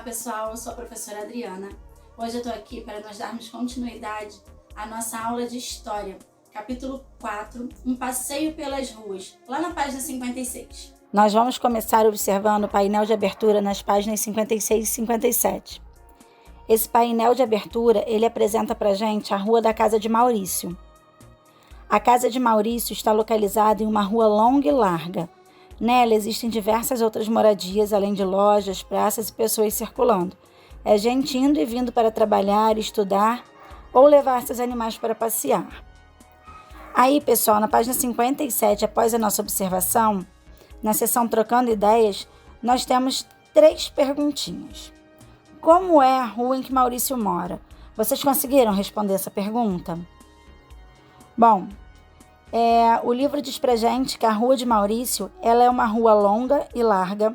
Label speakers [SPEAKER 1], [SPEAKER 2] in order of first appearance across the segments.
[SPEAKER 1] pessoal, eu sou a professora Adriana. Hoje eu estou aqui para nós darmos continuidade à nossa aula de História, capítulo 4, um passeio pelas ruas, lá na página 56.
[SPEAKER 2] Nós vamos começar observando o painel de abertura nas páginas 56 e 57. Esse painel de abertura, ele apresenta para a gente a Rua da Casa de Maurício. A Casa de Maurício está localizada em uma rua longa e larga. Nela existem diversas outras moradias, além de lojas, praças e pessoas circulando. É gente indo e vindo para trabalhar, estudar ou levar seus animais para passear. Aí, pessoal, na página 57, após a nossa observação, na seção Trocando Ideias, nós temos 3 perguntinhas. Como é a rua em que Maurício mora? Vocês conseguiram responder essa pergunta? Bom, o livro diz pra gente que a Rua de Maurício, ela é uma rua longa e larga.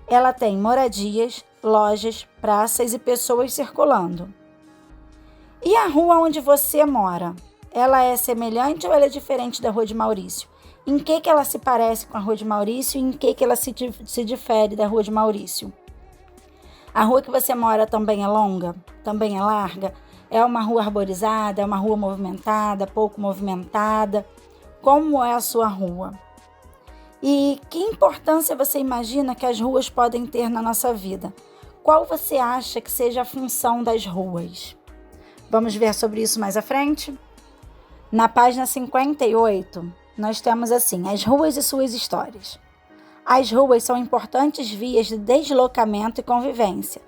[SPEAKER 2] Ela tem moradias, lojas, praças e pessoas circulando. E a rua onde você mora? Ela é semelhante ou ela é diferente da Rua de Maurício? Em que ela se parece com a Rua de Maurício e em que ela se difere da Rua de Maurício? A rua que você mora também é longa? Também é larga? É uma rua arborizada? É uma rua movimentada? Pouco movimentada? Como é a sua rua? E que importância você imagina que as ruas podem ter na nossa vida? Qual você acha que seja a função das ruas? Vamos ver sobre isso mais à frente? Na página 58, nós temos assim, as ruas e suas histórias. As ruas são importantes vias de deslocamento e convivência.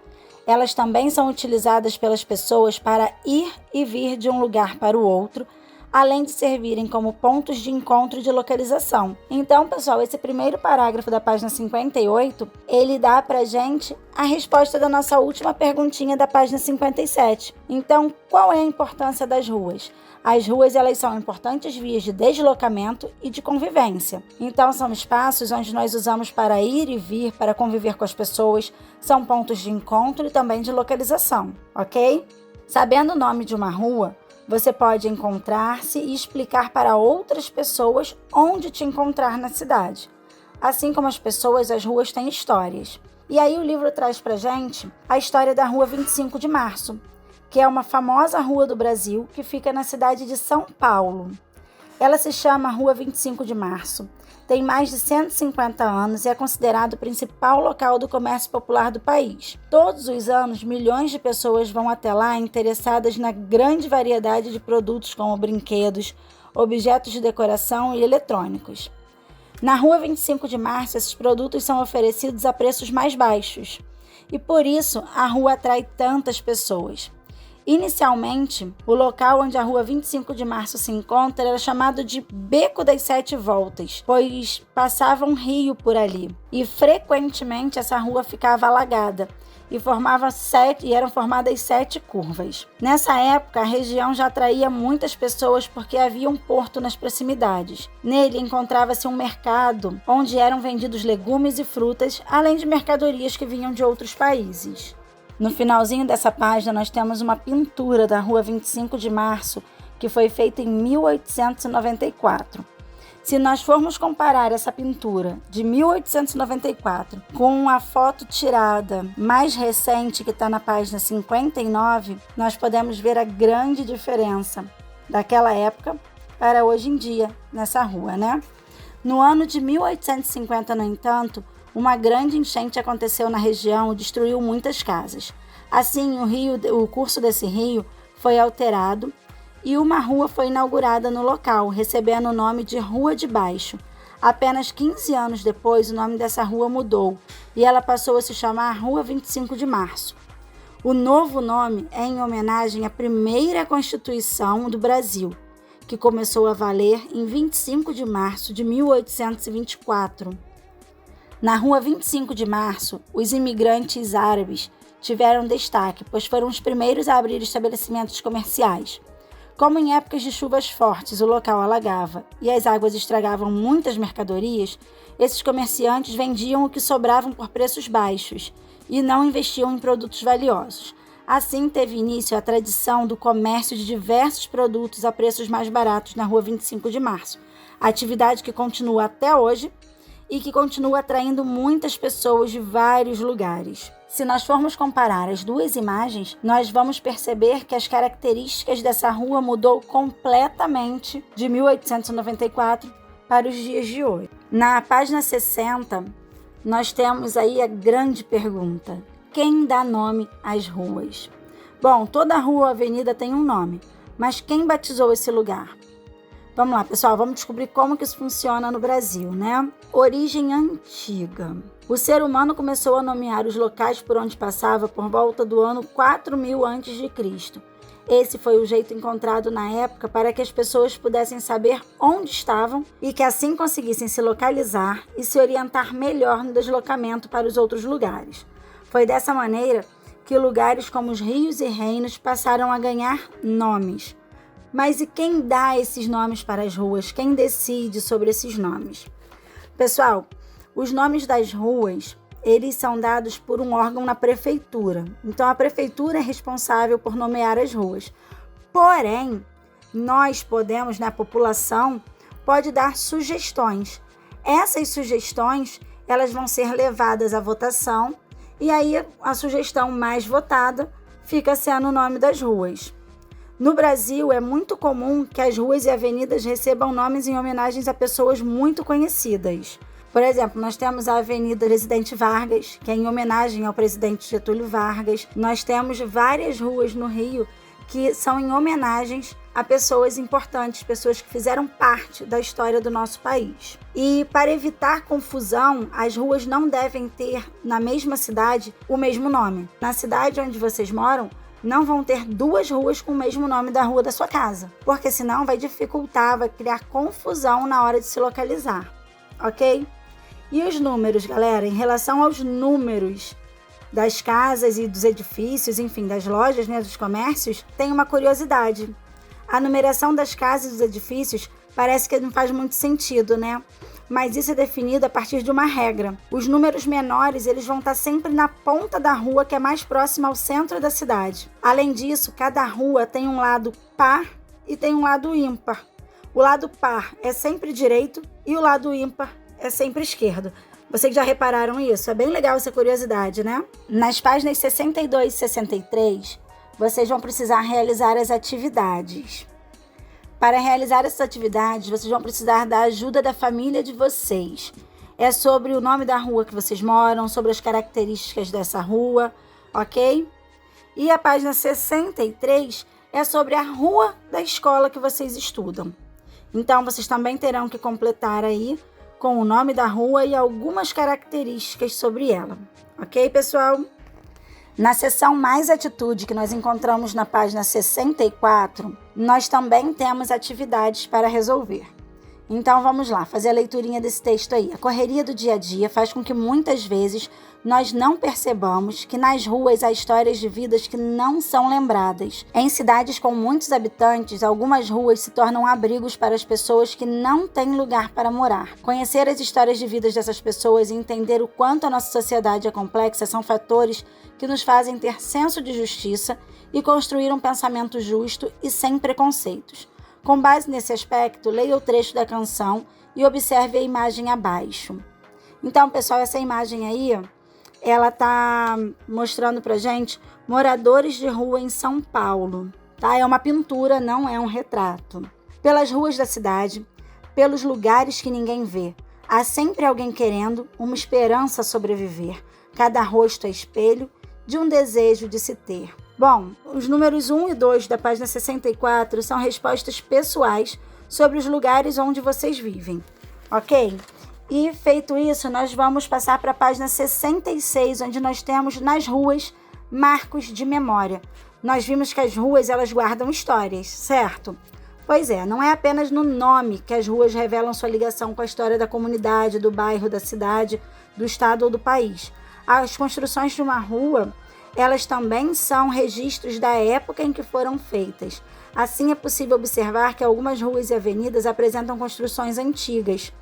[SPEAKER 2] Elas também são utilizadas pelas pessoas para ir e vir de um lugar para o outro, além de servirem como pontos de encontro e de localização. Então, pessoal, esse primeiro parágrafo da página 58, ele dá pra gente a resposta da nossa última perguntinha da página 57. Então, qual é a importância das ruas? As ruas, elas são importantes vias de deslocamento e de convivência. Então, são espaços onde nós usamos para ir e vir, para conviver com as pessoas, são pontos de encontro e também de localização, ok? Sabendo o nome de uma rua, você pode encontrar-se e explicar para outras pessoas onde te encontrar na cidade. Assim como as pessoas, as ruas têm histórias. E aí o livro traz pra gente a história da Rua 25 de Março, que é uma famosa rua do Brasil que fica na cidade de São Paulo. Ela se chama Rua 25 de Março. Tem mais de 150 anos e é considerado o principal local do comércio popular do país. Todos os anos, milhões de pessoas vão até lá interessadas na grande variedade de produtos como brinquedos, objetos de decoração e eletrônicos. Na Rua 25 de Março, esses produtos são oferecidos a preços mais baixos e por isso a rua atrai tantas pessoas. Inicialmente, o local onde a Rua 25 de Março se encontra era chamado de Beco das 7 Voltas, pois passava um rio por ali e frequentemente essa rua ficava alagada e eram formadas 7 curvas. Nessa época, a região já atraía muitas pessoas porque havia um porto nas proximidades. Nele encontrava-se um mercado onde eram vendidos legumes e frutas, além de mercadorias que vinham de outros países. No finalzinho dessa página, nós temos uma pintura da Rua 25 de Março, que foi feita em 1894. Se nós formos comparar essa pintura de 1894 com a foto tirada mais recente, que está na página 59, nós podemos ver a grande diferença daquela época para hoje em dia nessa rua, né? No ano de 1850, no entanto, uma grande enchente aconteceu na região e destruiu muitas casas. Assim, o curso desse rio foi alterado e uma rua foi inaugurada no local, recebendo o nome de Rua de Baixo. Apenas 15 anos depois, o nome dessa rua mudou e ela passou a se chamar Rua 25 de Março. O novo nome é em homenagem à primeira Constituição do Brasil, que começou a valer em 25 de março de 1824. Na Rua 25 de Março, os imigrantes árabes tiveram destaque, pois foram os primeiros a abrir estabelecimentos comerciais. Como em épocas de chuvas fortes o local alagava e as águas estragavam muitas mercadorias, esses comerciantes vendiam o que sobravam por preços baixos e não investiam em produtos valiosos. Assim, teve início a tradição do comércio de diversos produtos a preços mais baratos na Rua 25 de Março, atividade que continua até hoje e que continua atraindo muitas pessoas de vários lugares. Se nós formos comparar as duas imagens, nós vamos perceber que as características dessa rua mudou completamente de 1894 para os dias de hoje. Na página 60, nós temos aí a grande pergunta: quem dá nome às ruas? Bom, toda rua ou avenida tem um nome, mas quem batizou esse lugar? Vamos lá, pessoal, vamos descobrir como que isso funciona no Brasil, né? Origem antiga. O ser humano começou a nomear os locais por onde passava por volta do ano 4000 a.C. Esse foi o jeito encontrado na época para que as pessoas pudessem saber onde estavam e que assim conseguissem se localizar e se orientar melhor no deslocamento para os outros lugares. Foi dessa maneira que lugares como os rios e reinos passaram a ganhar nomes. Mas e quem dá esses nomes para as ruas? Quem decide sobre esses nomes? Pessoal, os nomes das ruas, eles são dados por um órgão na prefeitura. Então, a prefeitura é responsável por nomear as ruas. Porém, nós podemos, a população, pode dar sugestões. Essas sugestões, elas vão ser levadas à votação e aí a sugestão mais votada fica sendo o nome das ruas. No Brasil, é muito comum que as ruas e avenidas recebam nomes em homenagens a pessoas muito conhecidas. Por exemplo, nós temos a Avenida Presidente Vargas, que é em homenagem ao presidente Getúlio Vargas. Nós temos várias ruas no Rio que são em homenagens a pessoas importantes, pessoas que fizeram parte da história do nosso país. E para evitar confusão, as ruas não devem ter na mesma cidade o mesmo nome. Na cidade onde vocês moram, não vão ter duas ruas com o mesmo nome da rua da sua casa, porque senão vai dificultar, vai criar confusão na hora de se localizar, ok? E os números, galera, em relação aos números das casas e dos edifícios, enfim, das lojas, dos comércios, tem uma curiosidade. A numeração das casas e dos edifícios parece que não faz muito sentido, Mas isso é definido a partir de uma regra. Os números menores, eles vão estar sempre na ponta da rua, que é mais próxima ao centro da cidade. Além disso, cada rua tem um lado par e tem um lado ímpar. O lado par é sempre direito e o lado ímpar é sempre esquerdo. Vocês já repararam isso? É bem legal essa curiosidade, Nas páginas 62 e 63, vocês vão precisar realizar as atividades. Para realizar essas atividades, vocês vão precisar da ajuda da família de vocês. É sobre o nome da rua que vocês moram, sobre as características dessa rua, ok? E a página 63 é sobre a rua da escola que vocês estudam. Então, vocês também terão que completar aí com o nome da rua e algumas características sobre ela. Ok, pessoal? Na seção Mais Atitude, que nós encontramos na página 64, nós também temos atividades para resolver. Então, vamos lá, fazer a leiturinha desse texto aí. A correria do dia a dia faz com que muitas vezes nós não percebamos que nas ruas há histórias de vidas que não são lembradas. Em cidades com muitos habitantes, algumas ruas se tornam abrigos para as pessoas que não têm lugar para morar. Conhecer as histórias de vidas dessas pessoas e entender o quanto a nossa sociedade é complexa são fatores que nos fazem ter senso de justiça e construir um pensamento justo e sem preconceitos. Com base nesse aspecto, leia o trecho da canção e observe a imagem abaixo. Então, pessoal, essa imagem aí, ela está mostrando pra gente moradores de rua em São Paulo, tá? É uma pintura, não é um retrato. Pelas ruas da cidade, pelos lugares que ninguém vê, há sempre alguém querendo uma esperança sobreviver. Cada rosto é espelho de um desejo de se ter. Bom, os números 1 e 2 da página 64 são respostas pessoais sobre os lugares onde vocês vivem, ok? E feito isso, nós vamos passar para a página 66, onde nós temos nas ruas marcos de memória. Nós vimos que as ruas, elas guardam histórias, certo? Pois é, não é apenas no nome que as ruas revelam sua ligação com a história da comunidade, do bairro, da cidade, do estado ou do país. As construções de uma rua, elas também são registros da época em que foram feitas. Assim, é possível observar que algumas ruas e avenidas apresentam construções antigas,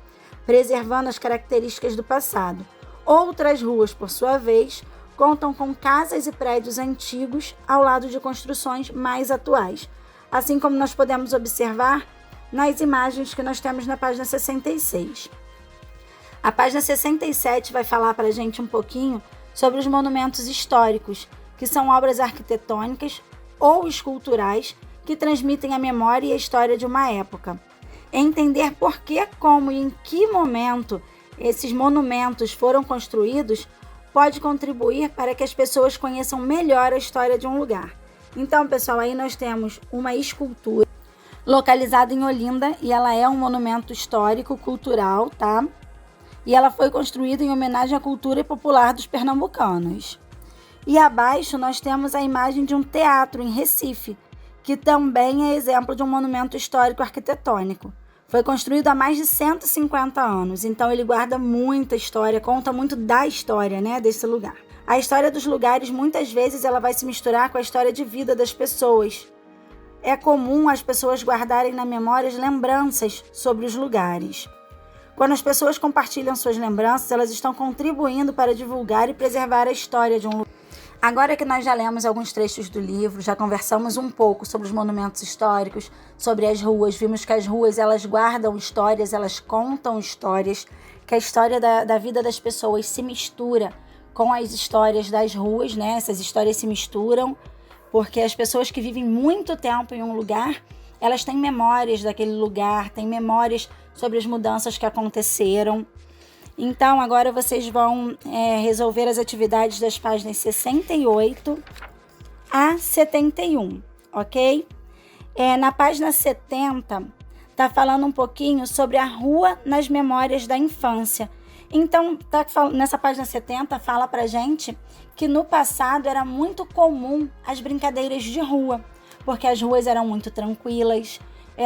[SPEAKER 2] preservando as características do passado. Outras ruas, por sua vez, contam com casas e prédios antigos ao lado de construções mais atuais, assim como nós podemos observar nas imagens que nós temos na página 66. A página 67 vai falar para a gente um pouquinho sobre os monumentos históricos, que são obras arquitetônicas ou esculturais que transmitem a memória e a história de uma época. Entender por que, como e em que momento esses monumentos foram construídos pode contribuir para que as pessoas conheçam melhor a história de um lugar. Então, pessoal, aí nós temos uma escultura localizada em Olinda e ela é um monumento histórico, cultural, tá? E ela foi construída em homenagem à cultura popular dos pernambucanos. E abaixo nós temos a imagem de um teatro em Recife, que também é exemplo de um monumento histórico arquitetônico. Foi construído há mais de 150 anos, então ele guarda muita história, conta muito da história, né, desse lugar. A história dos lugares, muitas vezes, ela vai se misturar com a história de vida das pessoas. É comum as pessoas guardarem na memória as lembranças sobre os lugares. Quando as pessoas compartilham suas lembranças, elas estão contribuindo para divulgar e preservar a história de um lugar. Agora que nós já lemos alguns trechos do livro, já conversamos um pouco sobre os monumentos históricos, sobre as ruas, vimos que as ruas elas guardam histórias, elas contam histórias, que a história da vida das pessoas se mistura com as histórias das ruas, né? Essas histórias se misturam, porque as pessoas que vivem muito tempo em um lugar, elas têm memórias daquele lugar, têm memórias sobre as mudanças que aconteceram. Então, agora vocês vão resolver as atividades das páginas 68 a 71, ok? Na página 70, está falando um pouquinho sobre a rua nas memórias da infância. Então, nessa página 70, fala pra gente que no passado era muito comum as brincadeiras de rua, porque as ruas eram muito tranquilas,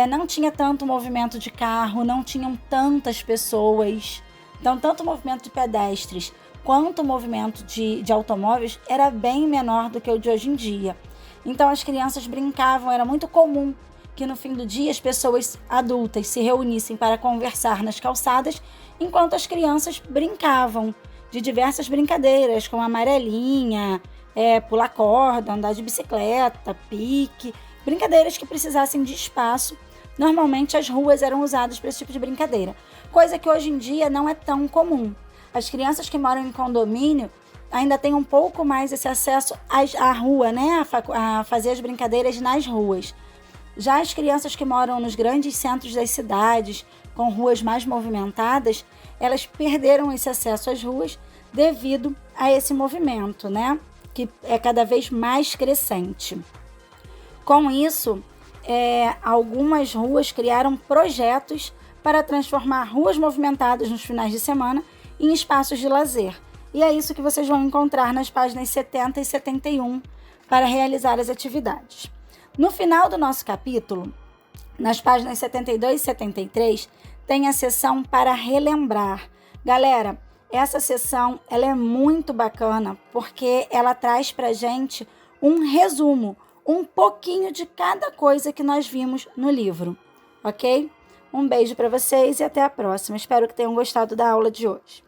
[SPEAKER 2] não tinha tanto movimento de carro, não tinham tantas pessoas. Então, tanto o movimento de pedestres quanto o movimento de automóveis era bem menor do que o de hoje em dia. Então, as crianças brincavam, era muito comum que no fim do dia as pessoas adultas se reunissem para conversar nas calçadas, enquanto as crianças brincavam de diversas brincadeiras, como amarelinha, pular corda, andar de bicicleta, pique, brincadeiras que precisassem de espaço. Normalmente as ruas eram usadas para esse tipo de brincadeira, coisa que hoje em dia não é tão comum. As crianças que moram em condomínio ainda têm um pouco mais esse acesso à rua, né? A fazer as brincadeiras nas ruas. Já as crianças que moram nos grandes centros das cidades, com ruas mais movimentadas, elas perderam esse acesso às ruas devido a esse movimento, né? Que é cada vez mais crescente. Com isso, algumas ruas criaram projetos para transformar ruas movimentadas nos finais de semana em espaços de lazer. E é isso que vocês vão encontrar nas páginas 70 e 71 para realizar as atividades. No final do nosso capítulo, nas páginas 72 e 73, tem a seção para relembrar. Galera, essa seção ela é muito bacana porque ela traz para a gente um resumo, um pouquinho de cada coisa que nós vimos no livro, ok? Um beijo para vocês e até a próxima. Espero que tenham gostado da aula de hoje.